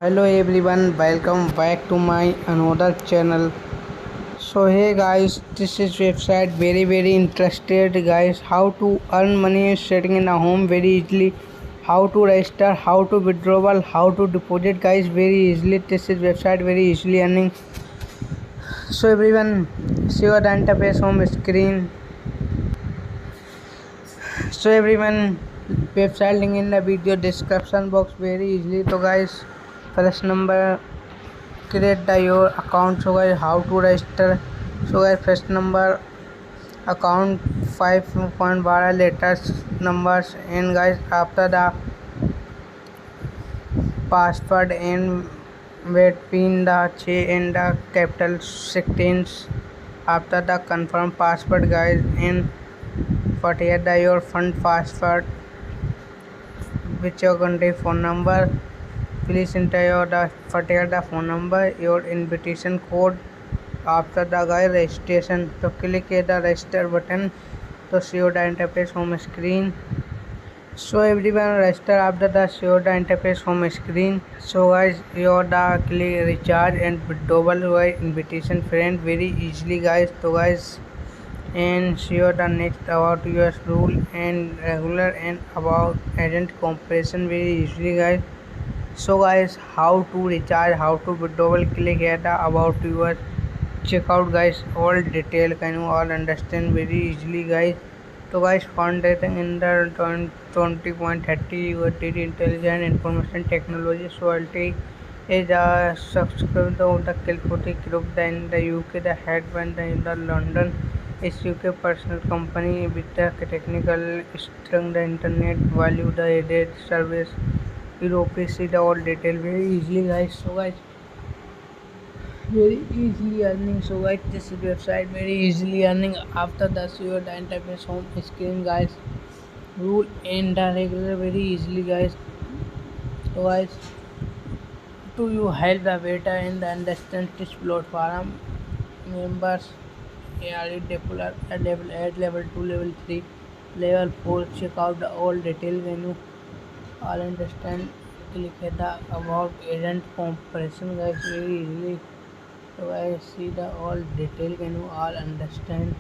Hello everyone, welcome back to my another channel. So hey guys, this is website very interested guys how to earn money sitting in a home very easily, how to register, how to withdrawal, how to deposit guys very easily. This is website very easily earning. So everyone, see your interface home screen. So everyone, website link in the video description box very easily. So guys, first number create your account. So guys, how to register. So guys, first number account 5.12 letters numbers, and guys after the password and wait pin the 6 and the capital 16 after the confirm password guys, and forget the your fund password which your country phone number. Please enter your forget the phone number, your invitation code. After the guy registration, so click the register button to show the interface home screen. So everyone register after the show the interface home screen. So guys, your the click recharge and double invitation friend very easily guys. So guys, and show the next about US rule and regular and about agent comparison very easily guys. So guys, how to recharge, how to double click here the about your check out guys, all detail can you all understand very easily guys. So guys, found that in the 20.30 USD intelligent information technology royalty is a subscribe of the Kilpoti group in the UK, the head when in the London is UK personal company with the technical strength, the internet value, the added service Europe see the all detail very easily guys. So guys, very easily earning. So guys, this website very easily earning after the your interface home screen guys, rule and the regular very easily guys. So guys, to you help the beta and the understand this platform members are deployed at level 8, level 2, level 3, level 4. Check out the all detail when you all understand. Click at the about agent comparison guys very easily. So I see the all detail can you all understand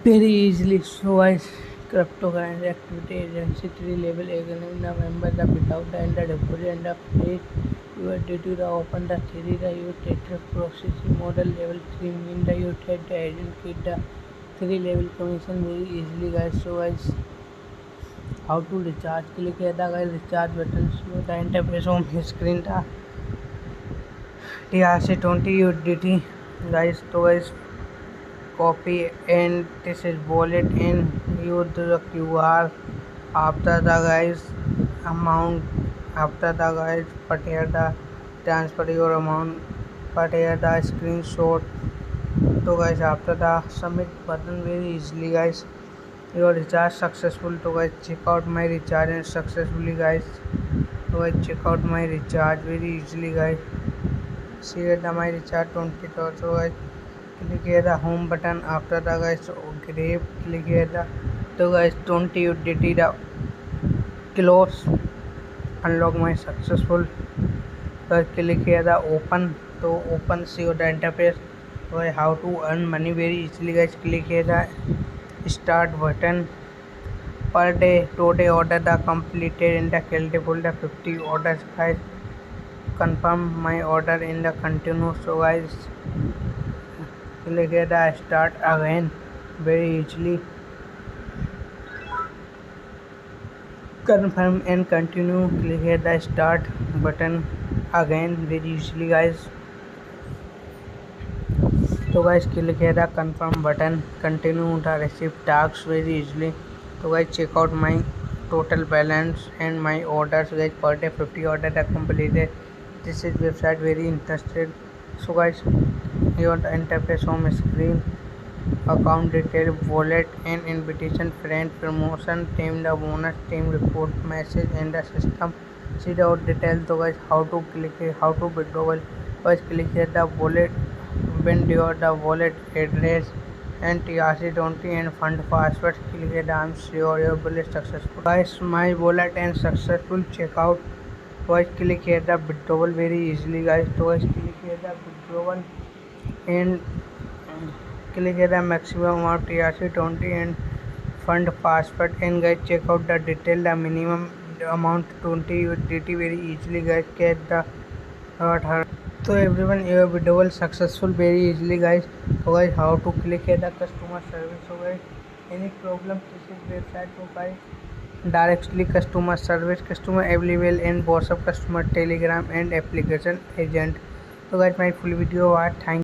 very easily. So I cryptocurrency activity agency 3 level again November the without the and the deposit and the pay you are due to the open the 3 the you take the processing model level 3 mean the you take the agent get the 3 level commission very easily guys. So guys, how to recharge, click here the guys recharge button. So the interface on his screen the TRC20 USDT guys. So guys, copy and this is wallet and use the QR. After the guys amount, after the guys put here the transfer your amount, put here the screenshot. So guys, after the submit button very easily guys, your recharge successful. So guys, check out my recharge and successfully guys. So guys, check out my recharge very easily guys. See the my recharge 20. So guys, click here the home button. After the guys, so grab click here the, so guys 20 USDT the close unlock my successful. So click here the open. So open see the interface. So how to earn money very easily guys. Click here the start button. Per day today order the completed in the calculable the 50 orders guys. Confirm my order in the continue. So guys, click here the start again very easily. Confirm and continue. Click here the start button again very easily guys. So guys, click here the confirm button, continue the receive tasks very easily. So guys, check out my total balance and my orders guys. Per day 50 orders are completed. This is website very interested. So guys, your interface home screen, account detail, wallet and invitation, friend, promotion, team the bonus, team report, message and the system. See the details. So guys, how to click here, how to withdraw. Guys, click here the wallet, when your the wallet address and TRC20 and fund password. Click here. I'm sure your bill is successful. Guys, my wallet and successful checkout. So guys, click here the withdrawal very easily, guys. So guys, click here the withdrawal and click here the maximum amount TRC20 and fund password, and guys check out the detail. The minimum amount 20 USDT very easily, guys. Get the so everyone, your withdrawal successful very easily, guys. So guys, how to click here the customer service. So guys, any problem this is website. So guys, directly customer service, customer available in WhatsApp, customer Telegram and application agent. So guys, my full video are thank